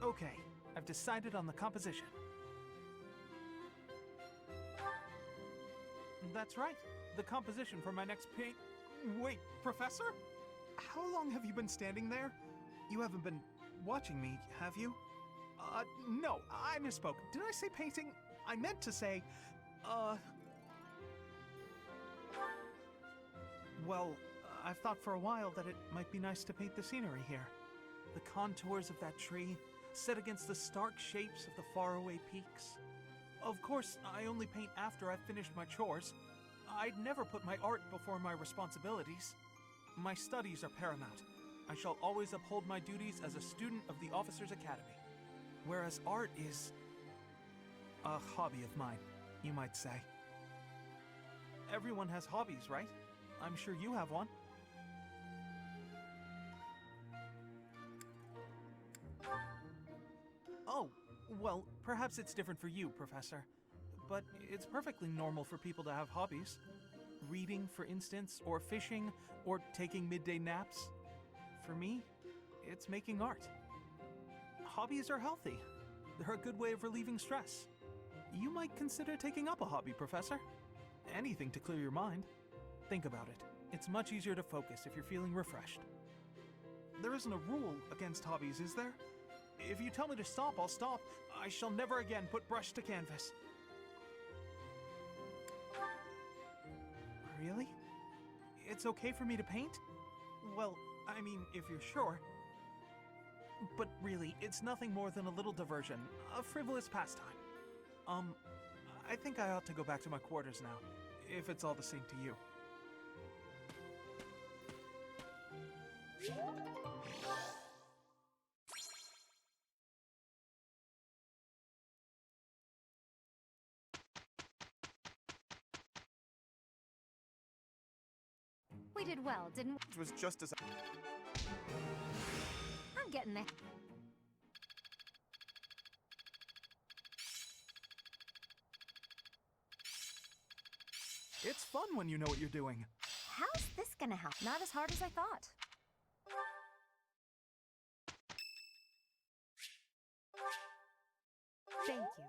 Okay, I've decided on the composition. That's right, the composition for my next paint. Wait, Professor? How long have you been standing there? You haven't been watching me, have you? No, I misspoke. Did I say painting? I meant to say, Well, I've thought for a while that it might be nice to paint the scenery here. The contours of that tree, set against the stark shapes of the faraway peaks. Of course, I only paint after I've finished my chores. I'd never put my art before my responsibilities. My studies are paramount. I shall always uphold my duties as a student of the Officers' Academy. Whereas art is a hobby of mine, you might say. Everyone has hobbies, right? I'm sure you have one. Oh, well, perhaps it's different for you, Professor. But it's perfectly normal for people to have hobbies. Reading, for instance, or fishing, or taking midday naps. For me, it's making art. Hobbies are healthy. They're a good way of relieving stress. You might consider taking up a hobby, Professor. Anything to clear your mind. Think about it. It's much easier to focus if you're feeling refreshed. There isn't a rule against hobbies, is there? If you tell me to stop, I'll stop. I shall never again put brush to canvas. Really? It's okay for me to paint? Well, I mean, if you're sure. But really, it's nothing more than a little diversion, a frivolous pastime. I think I ought to go back to my quarters now, if it's all the same to you. We did well, didn't we? It was just as I'm getting there. It's fun when you know what you're doing. How's this gonna help? Not as hard as I thought. Thank you.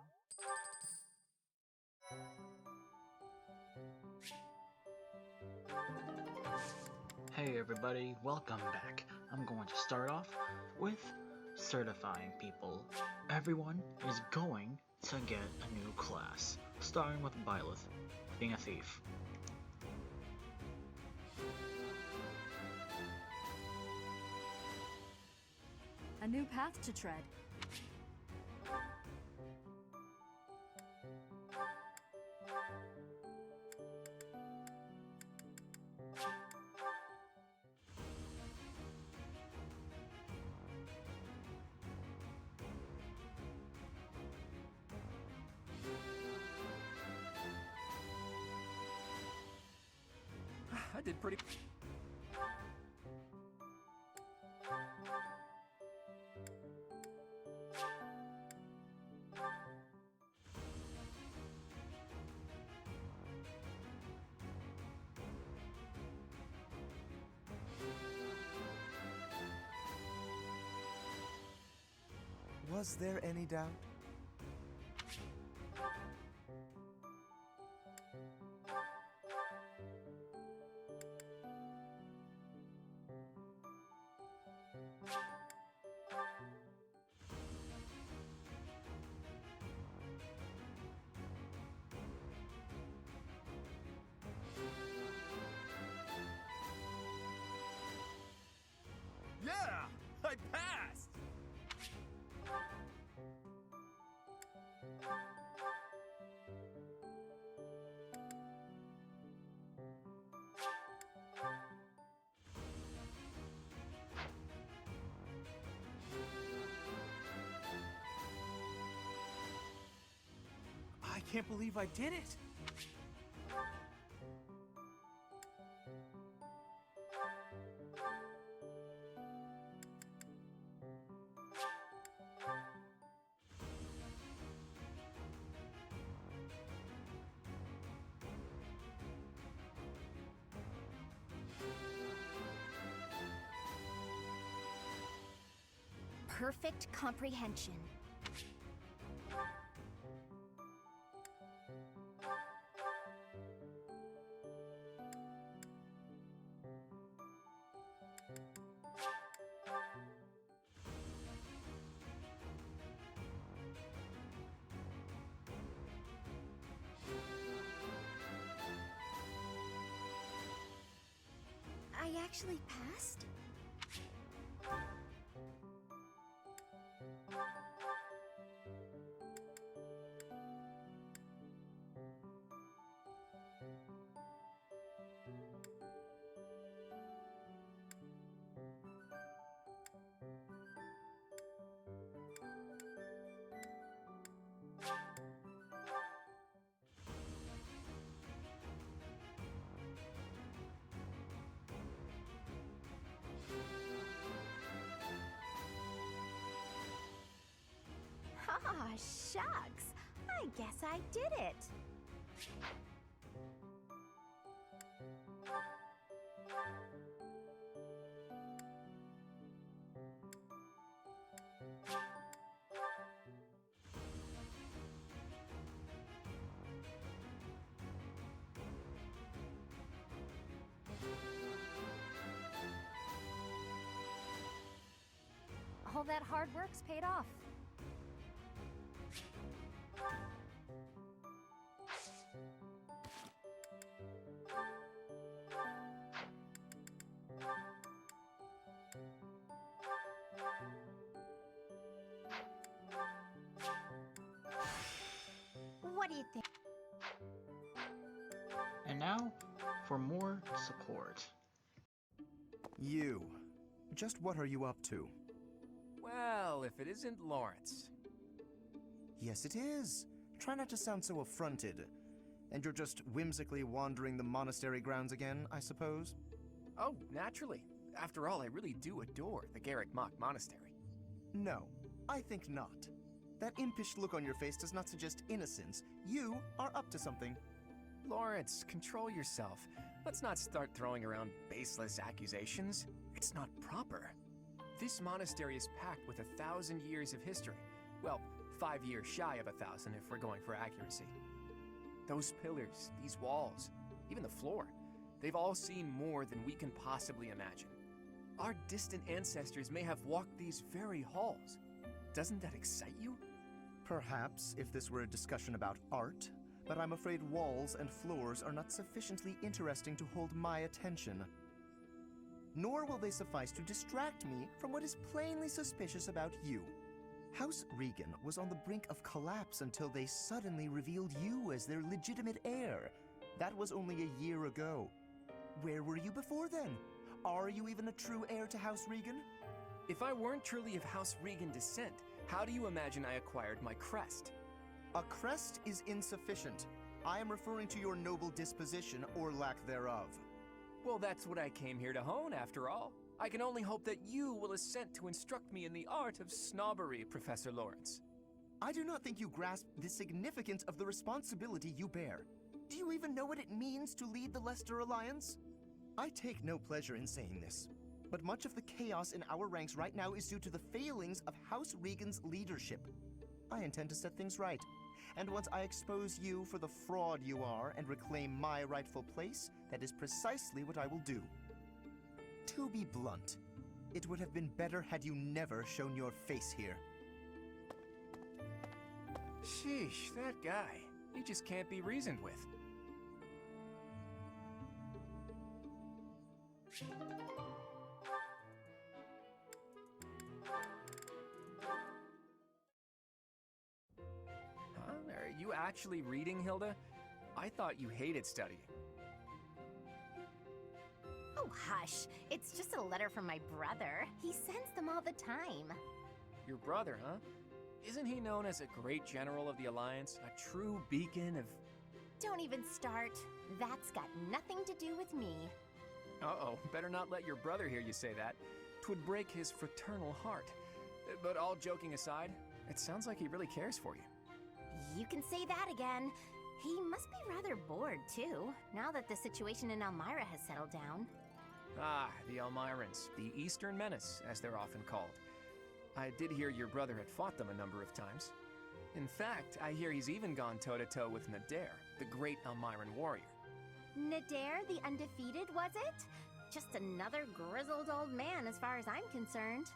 Hey everybody, welcome back. I'm going to start off with certifying people. Everyone is going to get a new class, starting with Byleth, being a thief. A new path to tread. I did pretty... Was there any doubt? Yeah! I passed! I can't believe I did it! perfect comprehension. I actually passed? Ah, shucks. I guess I did it. All that hard work's paid off. What do you think? And now, for more support. You. Just what are you up to? Well, if it isn't Lawrence. Yes, it is. Try not to sound so affronted. And you're just whimsically wandering the monastery grounds again, I suppose? Oh, naturally. After all, I really do adore the Garrick Mock Monastery. No, I think not. That impish look on your face does not suggest innocence. You are up to something. Lawrence, control yourself. Let's not start throwing around baseless accusations. It's not proper. This monastery is packed with 1,000 years of history. Well, 5 years shy of 1,000 if we're going for accuracy. Those pillars, these walls, even the floor, they've all seen more than we can possibly imagine. Our distant ancestors may have walked these very halls. Doesn't that excite you? Perhaps if this were a discussion about art, but I'm afraid walls and floors are not sufficiently interesting to hold my attention. Nor will they suffice to distract me from what is plainly suspicious about you. House Regan was on the brink of collapse until they suddenly revealed you as their legitimate heir. That was only a year ago. Where were you before then? Are you even a true heir to House Regan? If I weren't truly of House Regan descent, how do you imagine I acquired my crest? A crest is insufficient. I am referring to your noble disposition or lack thereof. Well, that's what I came here to hone, after all. I can only hope that you will assent to instruct me in the art of snobbery, Professor Lawrence. I do not think you grasp the significance of the responsibility you bear. Do you even know what it means to lead the Leicester Alliance? I take no pleasure in saying this, but much of the chaos in our ranks right now is due to the failings of House Regan's leadership. I intend to set things right, and once I expose you for the fraud you are and reclaim my rightful place, that is precisely what I will do. To be blunt, it would have been better had you never shown your face here. Sheesh, that guy. He just can't be reasoned with. Huh? Are you actually reading, Hilda? I thought you hated studying. Oh, hush. It's just a letter from my brother. He sends them all the time. Your brother, huh? Isn't he known as a great general of the Alliance? A true beacon of... Don't even start. That's got nothing to do with me. Uh-oh, better not let your brother hear you say that. 'Twould break his fraternal heart. But all joking aside, it sounds like he really cares for you. You can say that again. He must be rather bored, too, now that the situation in Elmira has settled down. Ah, the Elmirans, the Eastern Menace, as they're often called. I did hear your brother had fought them a number of times. In fact, I hear he's even gone toe-to-toe with Nadir, the great Elmiran warrior. Nadir, the undefeated, was it? Just another grizzled old man as far as I'm concerned.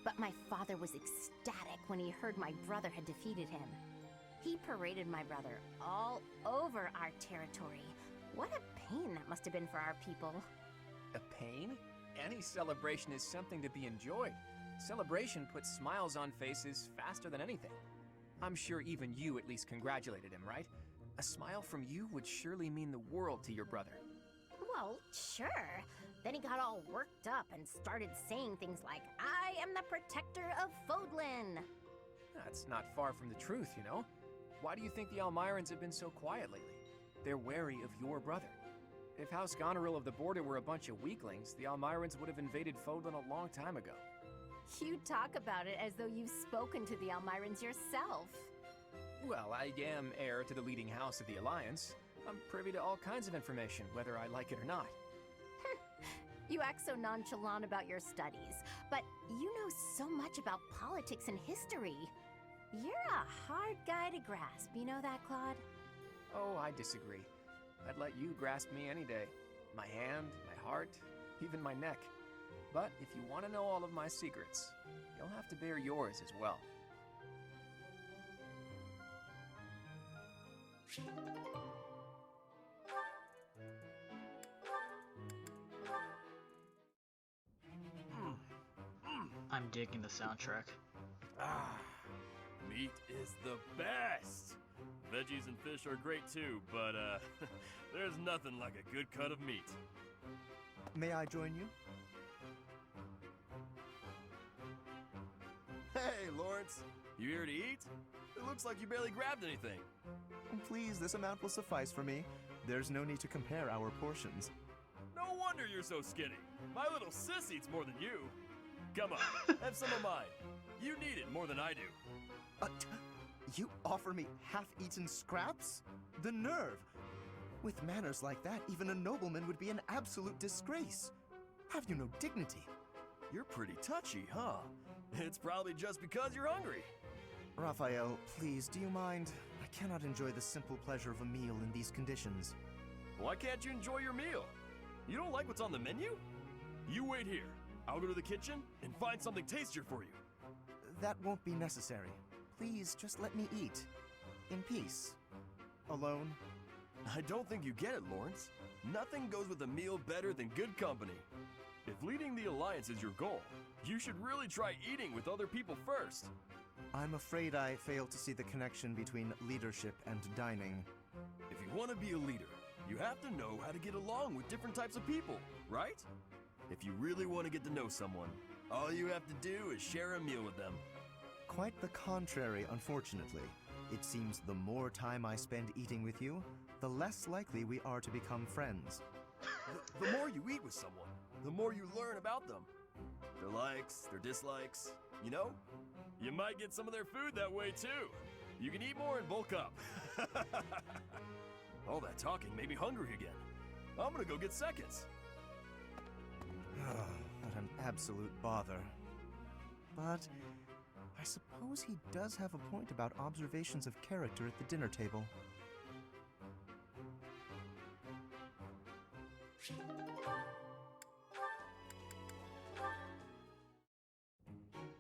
But my father was ecstatic when he heard my brother had defeated him. He paraded my brother all over our territory. What a pain that must have been for our people. A pain? Any celebration is something to be enjoyed. Celebration puts smiles on faces faster than anything. I'm sure even you at least congratulated him, right? A smile from you would surely mean the world to your brother. Well, sure. Then he got all worked up and started saying things like, I am the protector of Fodlan. That's not far from the truth, you know? Why do you think the Elmirans have been so quiet lately? They're wary of your brother. If House Goneril of the Border were a bunch of weaklings, the Elmirans would have invaded Fodlan a long time ago. You talk about it as though you've spoken to the Elmirans yourself. Well, I am heir to the leading house of the Alliance. I'm privy to all kinds of information, whether I like it or not. You act so nonchalant about your studies, but you know so much about politics and history. You're a hard guy to grasp, you know that, Claude? Oh, I disagree. I'd let you grasp me any day. My hand, my heart, even my neck. But if you want to know all of my secrets, you'll have to bear yours as well. I'm digging the soundtrack. Ah, meat is the best. Veggies and fish are great too, but there's nothing like a good cut of meat. May I join you? Hey, Lawrence, you here to eat? It looks like you barely grabbed anything. Please, this amount will suffice for me. There's no need to compare our portions. No wonder you're so skinny. My little sis eats more than you. Come on, have some of mine. You need it more than I do. You offer me half-eaten scraps? The nerve! With manners like that, even a nobleman would be an absolute disgrace. Have you no dignity? You're pretty touchy, huh? It's probably just because you're hungry. Raphael, please, do you mind? I cannot enjoy the simple pleasure of a meal in these conditions. Why can't you enjoy your meal? You don't like what's on the menu? You wait here. I'll go to the kitchen and find something tastier for you. That won't be necessary. Please, just let me eat. In peace. Alone. I don't think you get it, Lawrence. Nothing goes with a meal better than good company. If leading the Alliance is your goal, you should really try eating with other people first. I'm afraid I fail to see the connection between leadership and dining. If you want to be a leader, you have to know how to get along with different types of people, right? If you really want to get to know someone, all you have to do is share a meal with them. Quite the contrary, unfortunately. It seems the more time I spend eating with you, the less likely we are to become friends. The more you eat with someone, the more you learn about them. Their likes, their dislikes, you know? You might get some of their food that way too. You can eat more and bulk up. All that talking made me hungry again. I'm gonna go get seconds. What an absolute bother. But I suppose he does have a point about observations of character at the dinner table.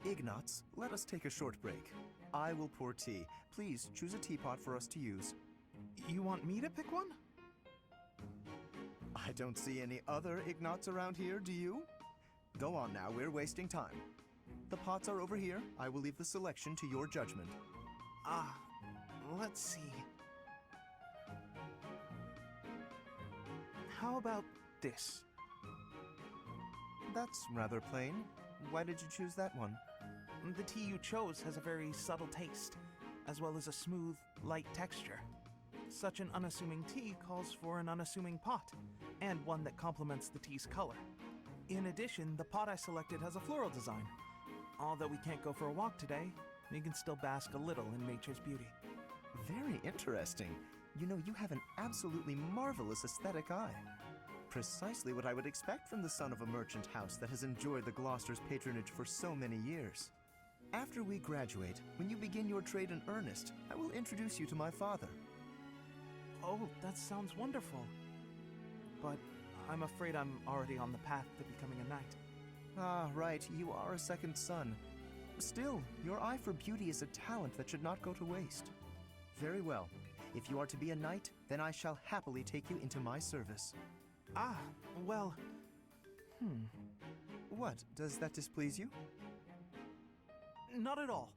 Ignatz, let us take a short break. I will pour tea. Please choose a teapot for us to use. You want me to pick one? I don't see any other Ignatz around here, do you? Go on now, we're wasting time. The pots are over here. I will leave the selection to your judgment. Let's see. How about this? That's rather plain. Why did you choose that one? The tea you chose has a very subtle taste, as well as a smooth, light texture. Such an unassuming tea calls for an unassuming pot, and one that complements the tea's color. In addition, the pot I selected has a floral design. Although we can't go for a walk today, we can still bask a little in nature's beauty. Very interesting. You know, you have an absolutely marvelous aesthetic eye. precisely what I would expect from the son of a merchant house that has enjoyed the Gloucester's patronage for so many years. After we graduate, when you begin your trade in earnest, I will introduce you to my father. Oh, that sounds wonderful. But I'm afraid I'm already on the path to becoming a knight. Ah, right, you are a second son. Still, your eye for beauty is a talent that should not go to waste. Very well. If you are to be a knight, then I shall happily take you into my service. Ah, well... What, does that displease you? Not at all.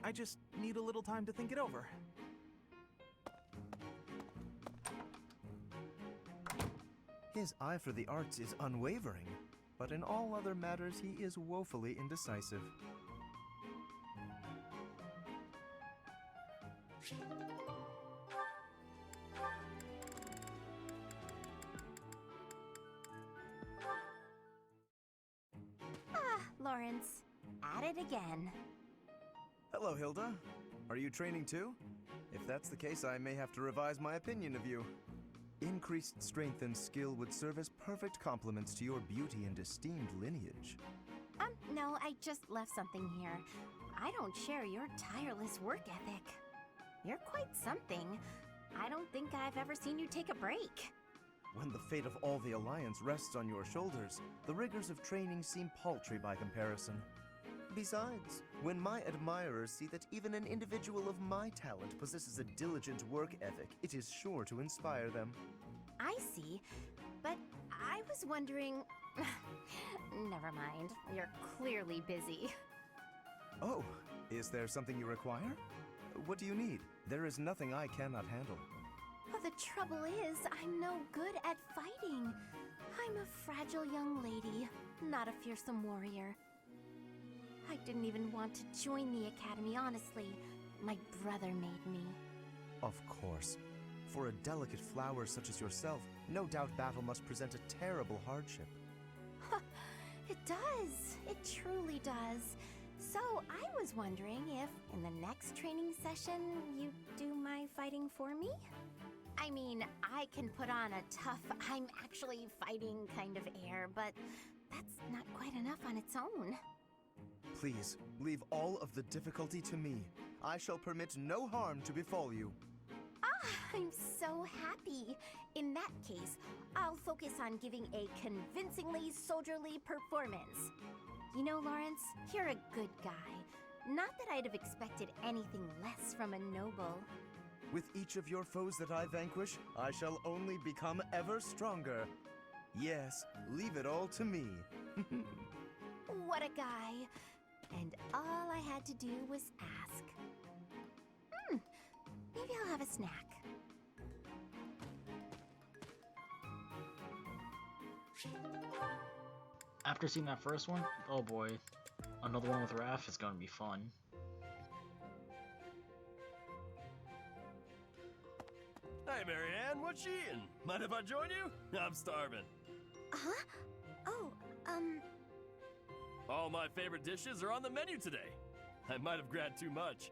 I just need a little time to think it over. His eye for the arts is unwavering, but in all other matters he is woefully indecisive. Lawrence, at it again. Hello, Hilda. Are you training too? If that's the case, I may have to revise my opinion of you. Increased strength and skill would serve as perfect complements to your beauty and esteemed lineage. No, I just left something here. I don't share your tireless work ethic. You're quite something. I don't think I've ever seen you take a break. When the fate of all the Alliance rests on your shoulders, the rigors of training seem paltry by comparison. Besides, when my admirers see that even an individual of my talent possesses a diligent work ethic, it is sure to inspire them. I see, but I was wondering... Never mind, you're clearly busy. Oh, is there something you require? What do you need? There is nothing I cannot handle. Well, the trouble is, I'm no good at fighting. I'm a fragile young lady, not a fearsome warrior. I didn't even want to join the academy, honestly. My brother made me. Of course. For a delicate flower such as yourself, no doubt battle must present a terrible hardship. It does. It truly does. So, I was wondering if, in the next training session, you'd do my fighting for me? I mean, I can put on a tough, I'm actually fighting kind of air, but that's not quite enough on its own. Please, leave all of the difficulty to me. I shall permit no harm to befall you. Ah, I'm so happy. In that case, I'll focus on giving a convincingly soldierly performance. You know, Lawrence, you're a good guy. Not that I'd have expected anything less from a noble. With each of your foes that I vanquish, I shall only become ever stronger. Yes, leave it all to me. What a guy. And all I had to do was ask. Maybe I'll have a snack. After seeing that first one, oh boy, another one with Raph is gonna be fun. Hey, Marianne, what you eating? Mind if I join you? I'm starving. Huh? Oh, All my favorite dishes are on the menu today. I might have grabbed too much.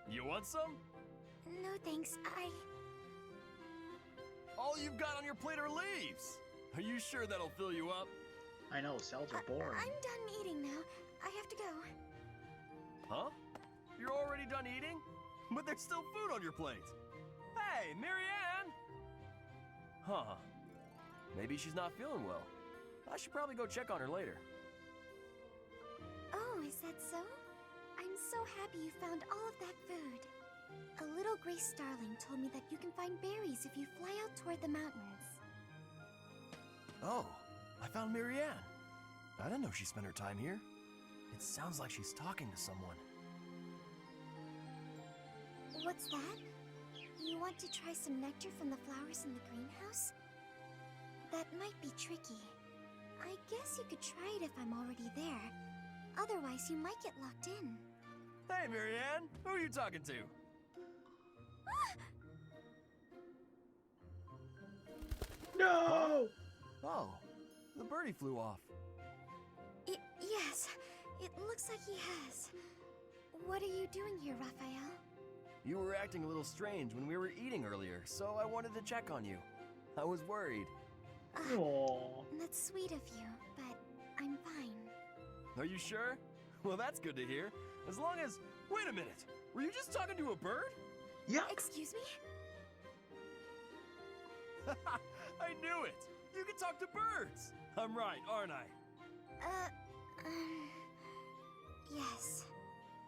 You want some? no thanks. All you've got on your plate are leaves. Are you sure that'll fill you up? I know, salads are boring. I'm done eating now. I have to go. Huh? You're already done eating? But there's still food on your plate. Hey, Marianne! Huh. Maybe she's not feeling well. I should probably go check on her later. Oh, is that so? I'm so happy you found all of that food. A little gray starling told me that you can find berries if you fly out toward the mountains. Oh, I found Marianne. I didn't know she spent her time here. It sounds like she's talking to someone. What's that? You want to try some nectar from the flowers in the greenhouse? That might be tricky. I guess you could try it if I'm already there. Otherwise, you might get locked in. Hey, Marianne! Who are you talking to? No! Oh, the birdie flew off. Yes, it looks like he has. What are you doing here, Raphael? You were acting a little strange when we were eating earlier, so I wanted to check on you. I was worried. Aww. That's sweet of you, but I'm fine. Are you sure? Well, that's good to hear. As long as... Wait a minute! Were you just talking to a bird? Yeah. Excuse me? I knew it! You can talk to birds! I'm right, aren't I? Yes.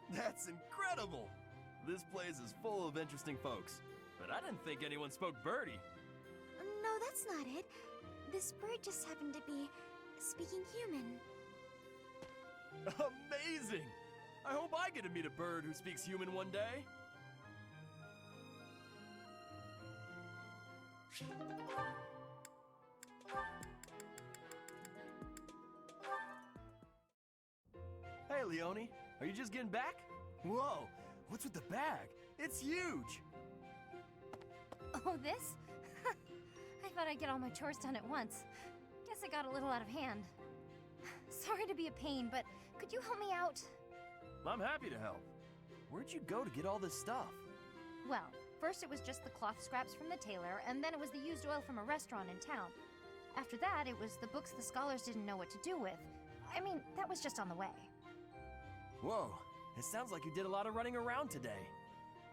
That's incredible! This place is full of interesting folks. But I didn't think anyone spoke birdie. No, that's not it. This bird just happened to be speaking human. Amazing! I hope I get to meet a bird who speaks human one day. Hey, Leone. Are you just getting back? Whoa! What's with the bag? It's huge! Oh, this? I thought I'd get all my chores done at once. Guess it got a little out of hand. Sorry to be a pain, but could you help me out? I'm happy to help. Where'd you go to get all this stuff? Well, first it was just the cloth scraps from the tailor, and then it was the used oil from a restaurant in town. After that, it was the books the scholars didn't know what to do with. I mean, that was just on the way. Whoa, it sounds like you did a lot of running around today.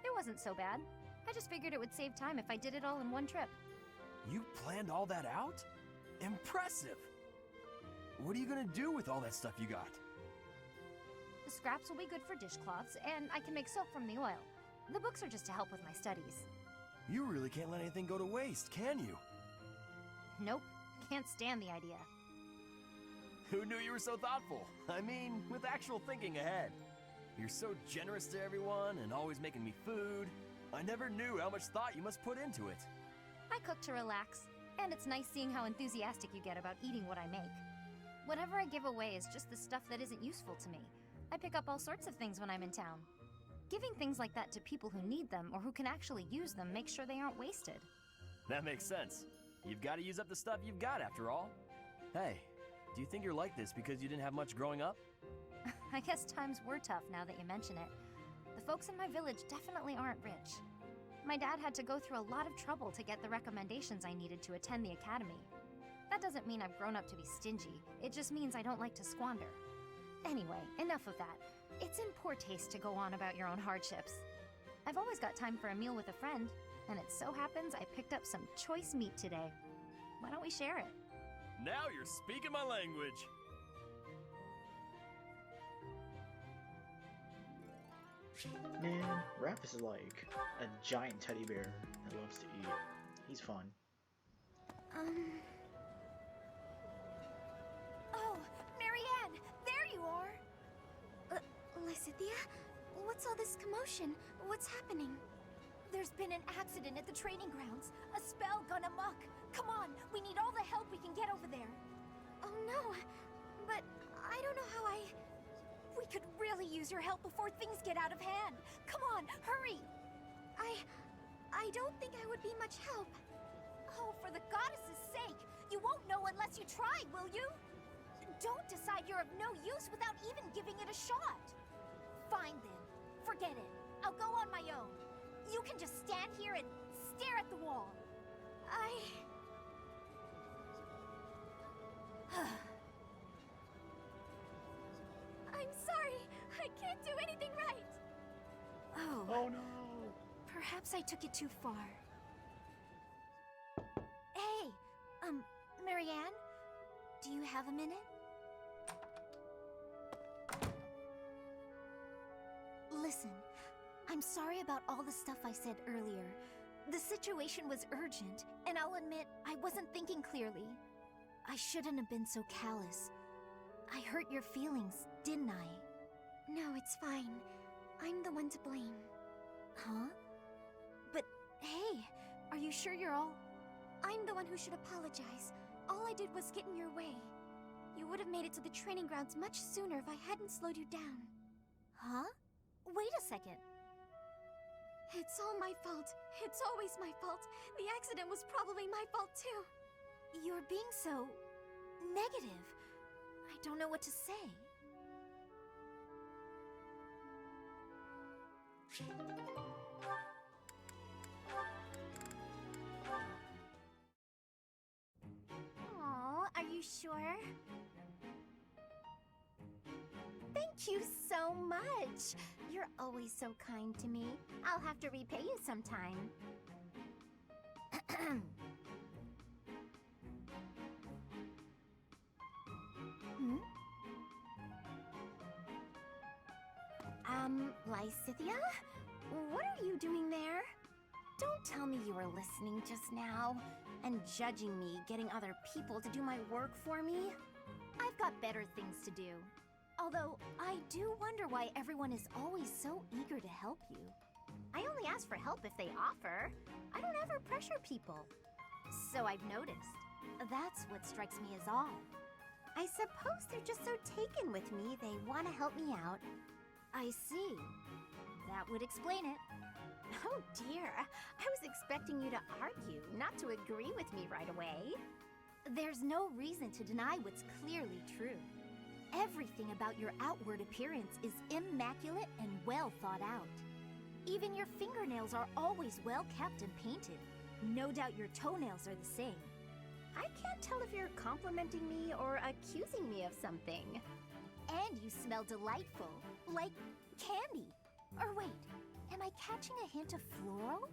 It wasn't so bad. I just figured it would save time if I did it all in one trip. You planned all that out? Impressive! What are you gonna do with all that stuff you got? The scraps will be good for dishcloths, and I can make soap from the oil. The books are just to help with my studies. You really can't let anything go to waste, can you? Nope, can't stand the idea. Who knew you were so thoughtful? I mean, with actual thinking ahead. You're so generous to everyone and always making me food. I never knew how much thought you must put into it. I cook to relax, and it's nice seeing how enthusiastic you get about eating what I make. Whatever I give away is just the stuff that isn't useful to me. I pick up all sorts of things when I'm in town. Giving things like that to people who need them or who can actually use them makes sure they aren't wasted. That makes sense. You've got to use up the stuff you've got after all. Hey, do you think you're like this because you didn't have much growing up? I guess times were tough now that you mention it. The folks in my village definitely aren't rich. My dad had to go through a lot of trouble to get the recommendations I needed to attend the academy. That doesn't mean I've grown up to be stingy. It just means I don't like to squander. Anyway, enough of that. It's in poor taste to go on about your own hardships. I've always got time for a meal with a friend, and it so happens I picked up some choice meat today. Why don't we share it? Now you're speaking my language. Man, Raph is like a giant teddy bear that loves to eat. He's fun. Oh, Marianne! There you are! Lysithia? What's all this commotion? What's happening? There's been an accident at the training grounds. A spell gone amok. Come on, we need all the help we can get over there. Oh no, but I don't know how I... We could really use your help before things get out of hand. Come on, hurry! I don't think I would be much help. Oh, for the goddess's sake! You won't know unless you try, will you? Don't decide you're of no use without even giving it a shot. Fine then. Forget it. I'll go on my own. You can just stand here and stare at the wall. I'm sorry. I can't do anything right. Oh no! Perhaps I took it too far. Hey, Marianne? Do you have a minute? Listen, I'm sorry about all the stuff I said earlier. The situation was urgent, and I'll admit I wasn't thinking clearly. I shouldn't have been so callous. I hurt your feelings, didn't I? No, it's fine. I'm the one to blame. Huh? But hey, are you sure you're all... I'm the one who should apologize. All I did was get in your way. You would have made it to the training grounds much sooner if I hadn't slowed you down. Huh? Wait a second. It's all my fault. It's always my fault. The accident was probably my fault too. You're being so... negative. I don't know what to say. you sure? Thank you so much. You're always so kind to me. I'll have to repay you sometime. Lysithia? What are you doing there? Don't tell me you were listening just now and judging me getting other people to do my work for me. I've got better things to do. Although, I do wonder why everyone is always so eager to help you. I only ask for help if they offer. I don't ever pressure people. So I've noticed. That's what strikes me as odd. I suppose they're just so taken with me, they want to help me out. I see. That would explain it. Oh dear, I was expecting you to argue, not to agree with me right away. There's no reason to deny what's clearly true. Everything about your outward appearance is immaculate and well thought out. Even your fingernails are always well kept and painted. No doubt your toenails are the same. I can't tell if you're complimenting me or accusing me of something. And you smell delightful, like candy. Or wait, am I catching a hint of floral?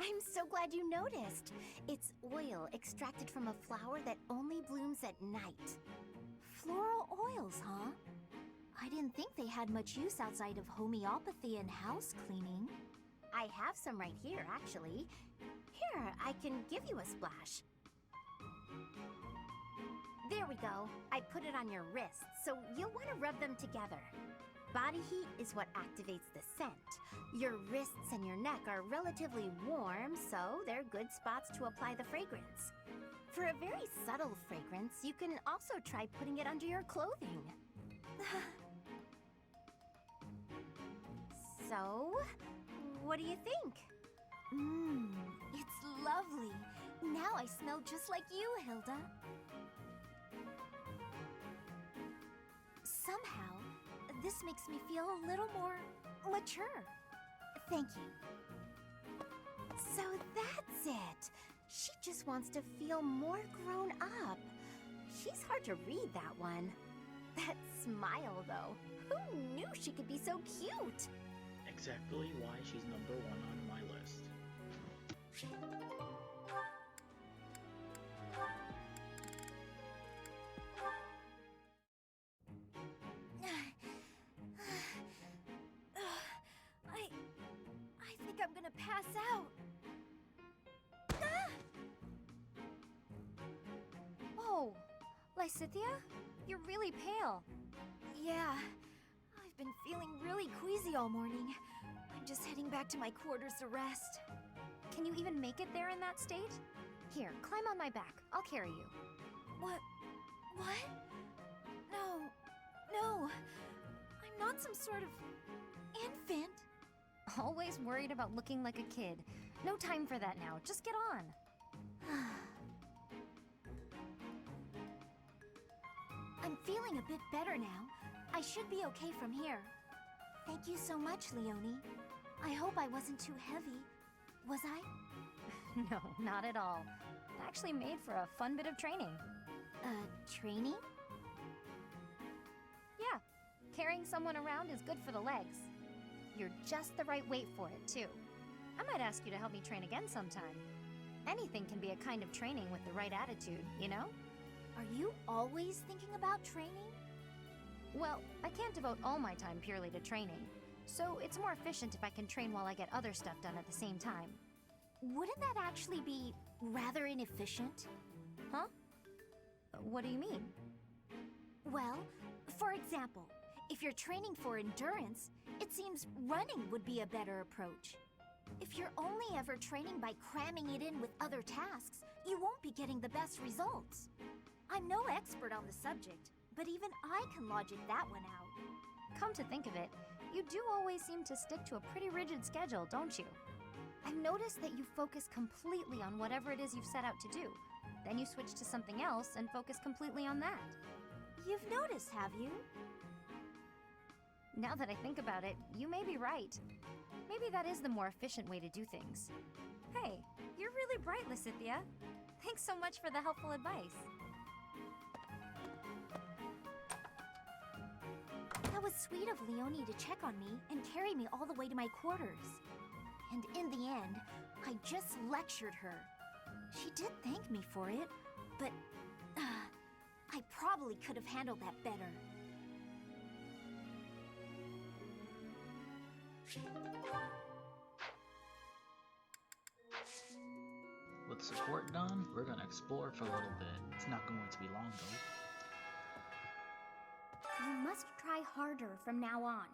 I'm so glad you noticed. It's oil extracted from a flower that only blooms at night. Floral oils, huh? I didn't think they had much use outside of homeopathy and house cleaning. I have some right here, actually. Here, I can give you a splash. There we go. I put it on your wrists, so you'll want to rub them together. Body heat is what activates the scent. Your wrists and your neck are relatively warm, so they're good spots to apply the fragrance. For a very subtle fragrance, you can also try putting it under your clothing. So, what do you think? It's lovely. Now I smell just like you, Hilda. Somehow, this makes me feel a little more mature. Thank you. So that's it. She just wants to feel more grown up. She's hard to read, that one. That smile, though. Who knew she could be so cute? Exactly why she's number 1 on my list. I think I'm gonna pass out. Oh, Lysithia? You're really pale. Yeah, I've been feeling really queasy all morning. I'm just heading back to my quarters to rest. Can you even make it there in that state? Here, climb on my back. I'll carry you. What? No. I'm not some sort of infant. Always worried about looking like a kid. No time for that now. Just get on. I'm feeling a bit better now. I should be okay from here. Thank you so much, Leonie. I hope I wasn't too heavy. Was I? No, not at all. Actually made for a fun bit of training. Training? Yeah, carrying someone around is good for the legs. You're just the right weight for it, too. I might ask you to help me train again sometime. Anything can be a kind of training with the right attitude, you know? Are you always thinking about training? Well, I can't devote all my time purely to training, so it's more efficient if I can train while I get other stuff done at the same time. Wouldn't that actually be rather inefficient? Huh? What do you mean? Well, for example, if you're training for endurance, it seems running would be a better approach. If you're only ever training by cramming it in with other tasks, you won't be getting the best results. I'm no expert on the subject, but even I can logic that one out. Come to think of it, you do always seem to stick to a pretty rigid schedule, don't you? I've noticed that you focus completely on whatever it is you've set out to do. Then you switch to something else and focus completely on that. You've noticed, have you? Now that I think about it, you may be right. Maybe that is the more efficient way to do things. Hey, you're really bright, Lysithia. Thanks so much for the helpful advice. sweet of Leonie to check on me and carry me all the way to my quarters. And in the end, I just lectured her. She did thank me for it, but I probably could have handled that better. With support done, we're gonna explore for a little bit. It's not going to be long though. You must try harder from now on.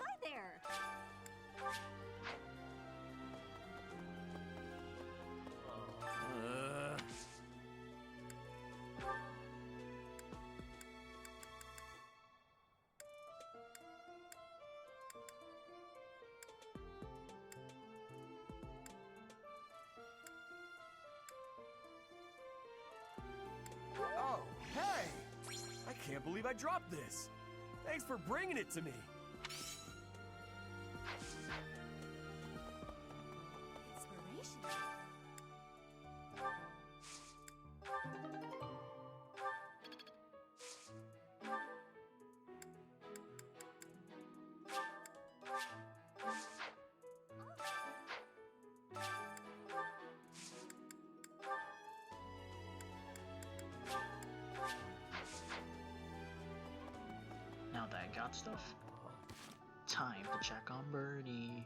Hi there! Oh, hey! I can't believe I dropped this. Thanks for bringing it to me. Inspiration. Now that I got stuff, time to check on Birdie.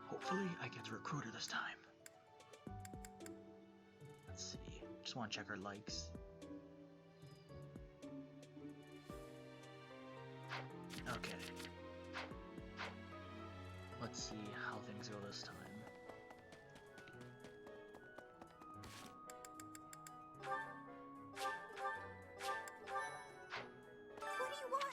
Hopefully I get to recruit her this time. Let's see, just want to check her likes. Okay. Let's see how things go this time. What do you want?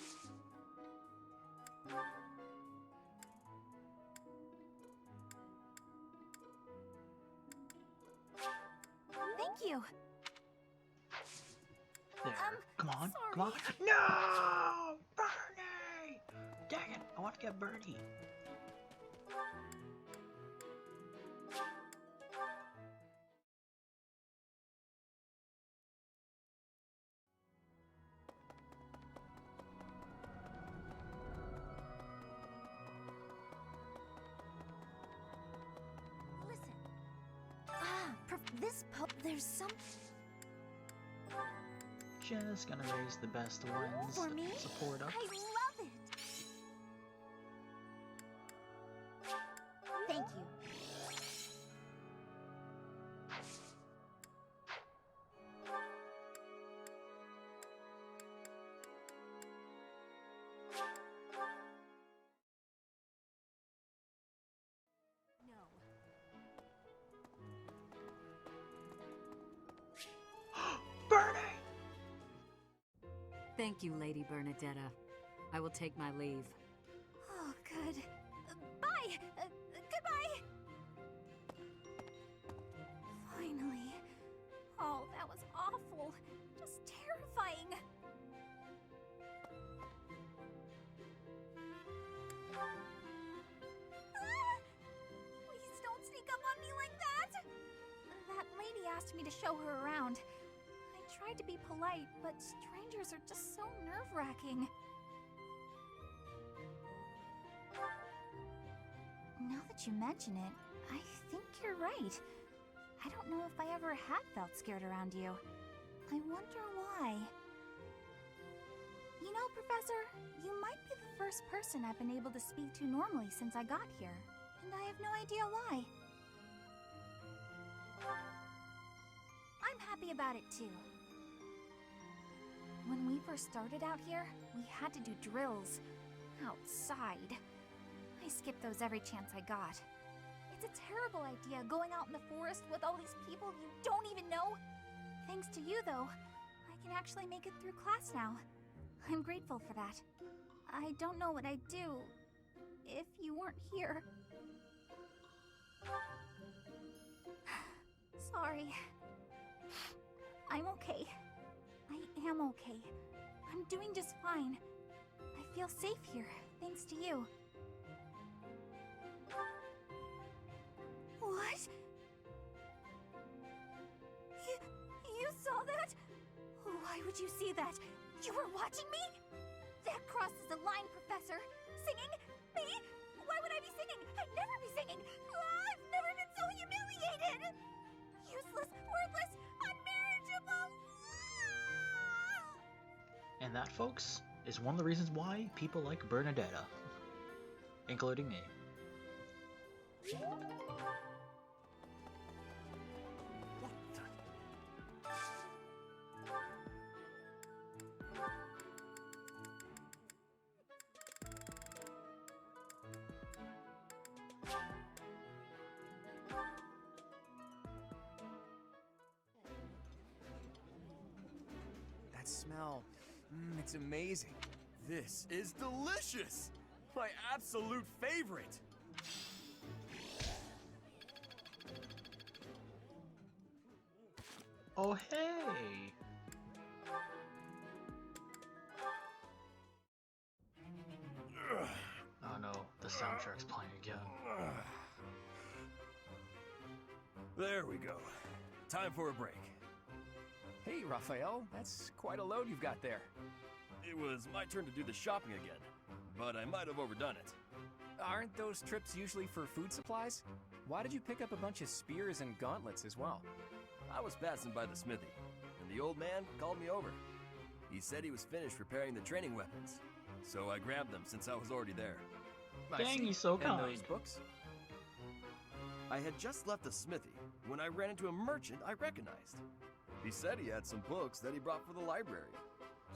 Thank you. There, come on, come on. No! Birdie! Dang it, I want to get Birdie. Listen. There's some... Just gonna raise the best ones. For me? Support us. I love it! Thank you. Birdie! Thank you, Lady Bernadetta. I will take my leave. Oh, good. Bye! Goodbye! Finally. Oh, that was awful. Just terrifying. Ah! Please don't sneak up on me like that! That lady asked me to show her around. I tried to be polite, but strangers are just so nerve-wracking. Now that you mention it, I think you're right. I don't know if I ever had felt scared around you. I wonder why. You know, Professor, you might be the first person I've been able to speak to normally since I got here, and I have no idea why. I'm happy about it too. When we first first started out here, we had to do drills. Outside. I skipped those every chance I got. It's a terrible idea going out in the forest with all these people you don't even know. Thanks to you, though, I can actually make it through class now. I'm grateful for that. I don't know what I'd do if you weren't here. Sorry. I'm okay. I am okay. I'm doing just fine. I feel safe here, thanks to you. What? You saw that? Why would you see that? You were watching me? That crosses the line, Professor. Singing? Me? Why would I be singing? I'd never be singing. I've never been so humiliated. Useless, worthless, unmarriageable. And that, folks, is one of the reasons why people like Bernadetta, including me. That smell, it's amazing. This is delicious! My absolute favorite! Oh, hey! Oh no, the soundtrack's playing again. There we go. Time for a break. Hey, Raphael, that's quite a load you've got there. It was my turn to do the shopping again, but I might have overdone it. Aren't those trips usually for food supplies? Why did you pick up a bunch of spears and gauntlets as well? I was passing by the smithy, and the old man called me over. He said he was finished preparing the training weapons, so I grabbed them since I was already there. I Dang, see. he's so And kind. those books? I had just left the smithy when I ran into a merchant I recognized. He said he had some books that he brought for the library,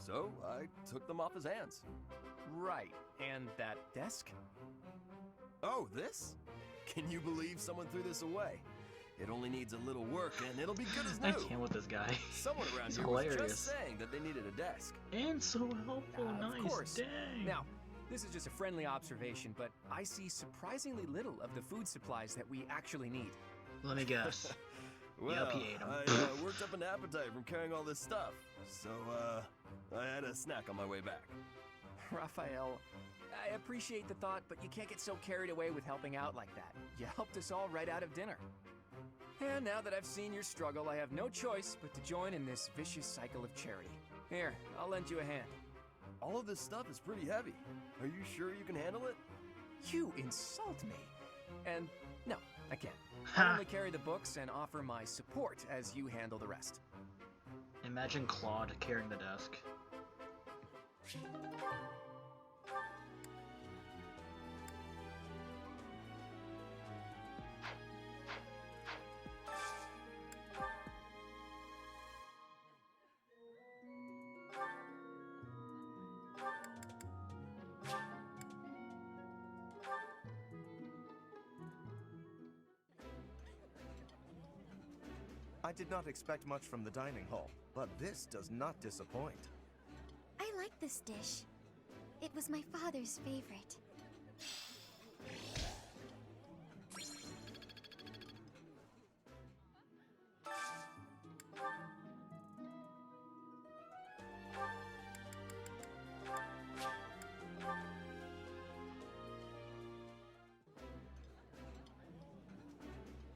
so I took them off his hands. Right. And that desk? Oh, this? Can you believe someone threw this away? It only needs a little work and it'll be good as new. I can't with this guy. Someone around He's here was hilarious. just saying that they needed a desk. And so helpful, nice. Of course. Dang. Now, this is just a friendly observation, but I see surprisingly little of the food supplies that we actually need. Let me guess. Well, Yep, he ate 'em. I worked up an appetite from carrying all this stuff, so I had a snack on my way back. Raphael, I appreciate the thought, but you can't get so carried away with helping out like that. You helped us all right out of dinner. And now that I've seen your struggle, I have no choice but to join in this vicious cycle of charity. Here, I'll lend you a hand. All of this stuff is pretty heavy. Are you sure you can handle it? You insult me. And no, I can't. Ha. I'll only carry the books and offer my support as you handle the rest. Imagine Claude carrying the desk. I did not expect much from the dining hall, but this does not disappoint. I like this dish. It was my father's favorite.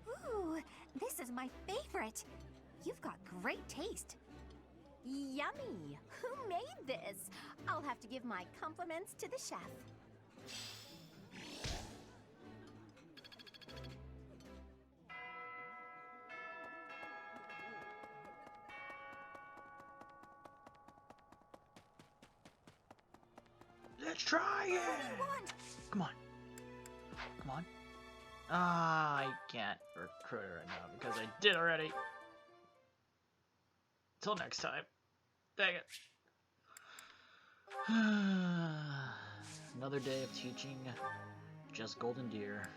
Ooh, this is my favorite. You've got great taste. Yummy! Who made this? I'll have to give my compliments to the chef. Let's try it! What do you want? Come on. Come on. Ah, I can't recruit her right now because I did already. Till next time. Dang it. Another day of teaching just golden deer.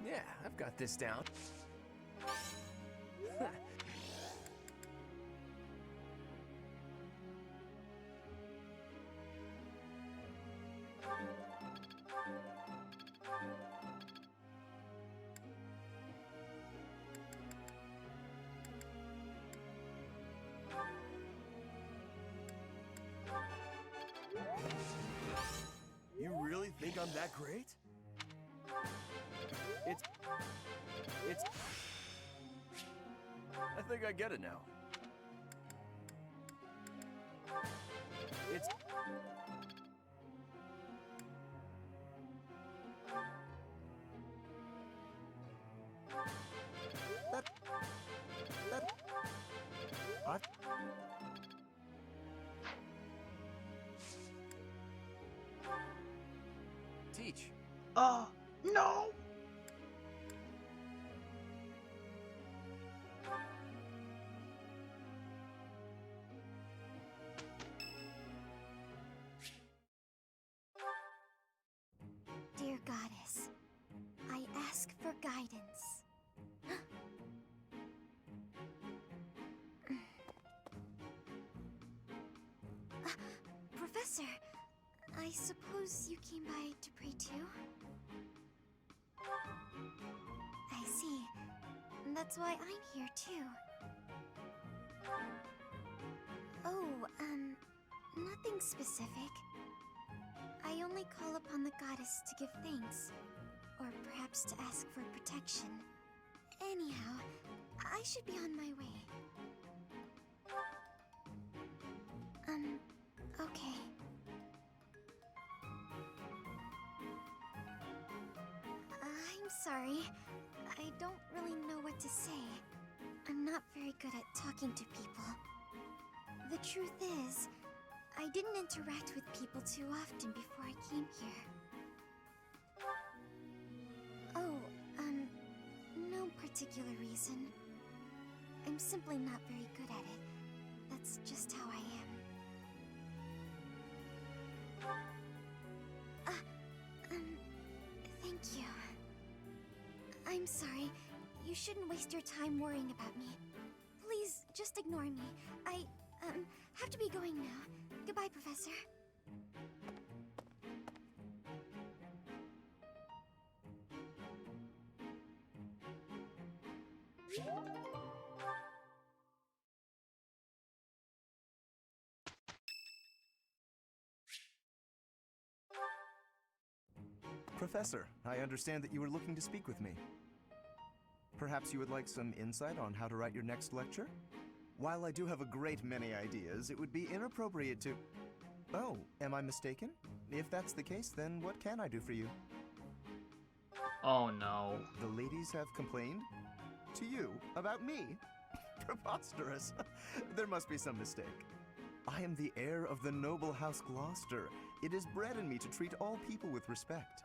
Yeah, I've got this down. You really think I'm that great? It's... I think I get it now. It's... What? Teach. Oh, no! Dear Goddess, I ask for guidance. Professor, I suppose you came by to pray too? I see. That's why I'm here too. Oh, nothing specific. I only call upon the goddess to give thanks, or perhaps to ask for protection. Anyhow, I should be on my way. Okay. I'm sorry. I don't really know what to say. I'm not very good at talking to people. The truth is, I didn't interact with people too often before I came here. Oh, no particular reason. I'm simply not very good at it. That's just how I am. Thank you. I'm sorry. You shouldn't waste your time worrying about me. Please, just ignore me. I, have to be going now. Goodbye, Professor. Professor, I understand that you were looking to speak with me. Perhaps you would like some insight on how to write your next lecture? While I do have a great many ideas, it would be inappropriate to... Oh, am I mistaken? If that's the case, then what can I do for you? Oh no. The ladies have complained? To you? About me? Preposterous. There must be some mistake. I am the heir of the noble House Gloucester. It is bred in me to treat all people with respect.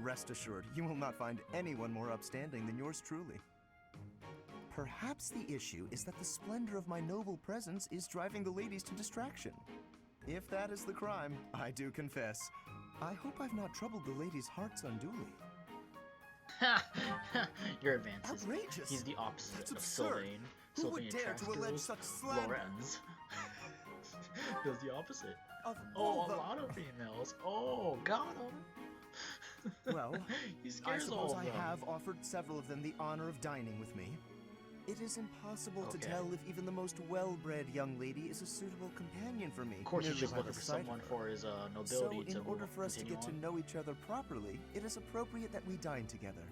Rest assured, you will not find anyone more upstanding than yours truly. Perhaps the issue is that the splendor of my noble presence is driving the ladies to distraction. If that is the crime, I do confess. I hope I've not troubled the ladies' hearts unduly. Your advances. Outrageous! He's the opposite That's of absurd. Sylvain. Who would Sylvain dare to allege Traskill's such slander? Lorenz. Does the opposite. Of Oh, all a the... lot of females. Oh, got him. Well, he I scares all suppose of I them. have offered several of them the honor of dining with me. It is impossible to Okay. tell if even the most well-bred young lady is a suitable companion for me. Of course, he's merely just by looking the for sight of someone her. for his So, nobility to in order for us to continue get to on. know each other properly, it is appropriate that we dine together.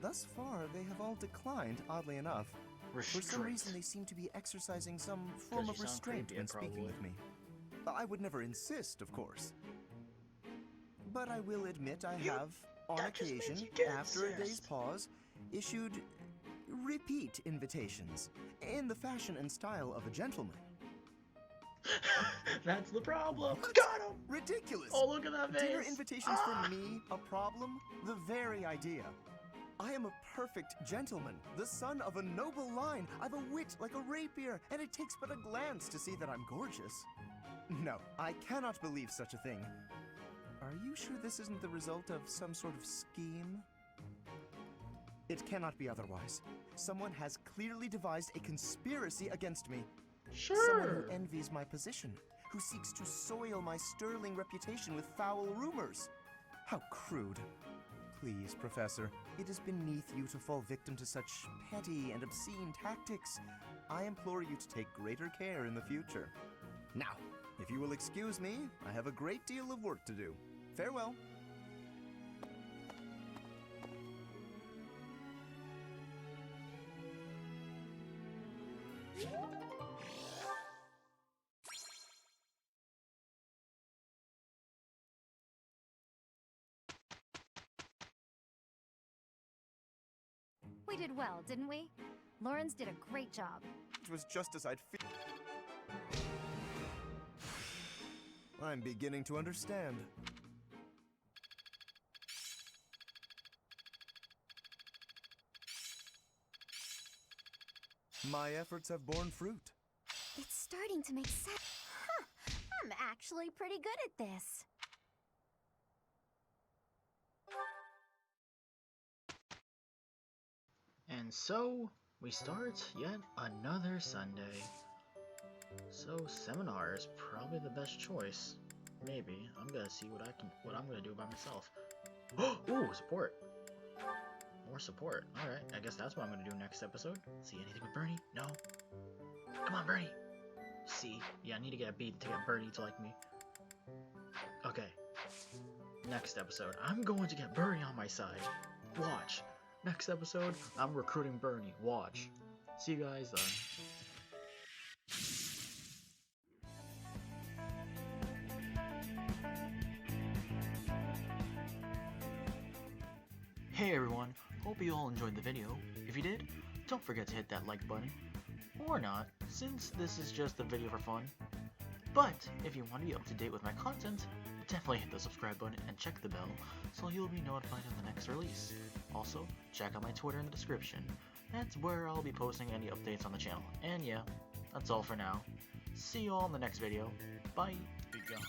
Thus far, they have all declined, oddly enough. For some reason, they seem to be exercising some form you of sound restraint creepy, when speaking probably. with me. I would never insist, of course. But I will admit I have, on that just means occasion, you did after a day's insist. pause, issued repeat invitations in the fashion and style of a gentleman. That's the problem. What? Got him! Ridiculous! Oh, look at that face! Dinner invitations for me a problem? The very idea. I am a perfect gentleman, the son of a noble line. I've a wit like a rapier, and it takes but a glance to see that I'm gorgeous. No, I cannot believe such a thing. Are you sure this isn't the result of some sort of scheme? It cannot be otherwise. Someone has clearly devised a conspiracy against me. Someone Sure. who envies my position, who seeks to soil my sterling reputation with foul rumors. How crude. Please, Professor, it is beneath you to fall victim to such petty and obscene tactics. I implore you to take greater care in the future. Now, if you will excuse me, I have a great deal of work to do. Farewell. We did well, didn't we? Lawrence did a great job. It was just as I'd I'm beginning to understand. My efforts have borne fruit. It's starting to make sense. Huh, I'm actually pretty good at this. And so, we start yet another Sunday. So, seminar is probably the best choice. Maybe. I'm gonna see what I'm gonna do by myself. Ooh, support. More support. Alright, I guess that's what I'm gonna do next episode. See anything with Bernie? No. Come on, Bernie! See? Yeah, I need to get a beat to get Bernie to like me. Okay. Next episode, I'm going to get Bernie on my side. Watch. Next episode, I'm recruiting Bernie. Watch. See you guys then. Hey everyone, hope you all enjoyed the video. If you did, don't forget to hit that like button. Or not, since this is just a video for fun. But, if you want to be up to date with my content, definitely hit the subscribe button and check the bell so you'll be notified of the next release. Also, check out my Twitter in the description. That's where I'll be posting any updates on the channel. And yeah, that's all for now. See you all in the next video. Bye. Be gone.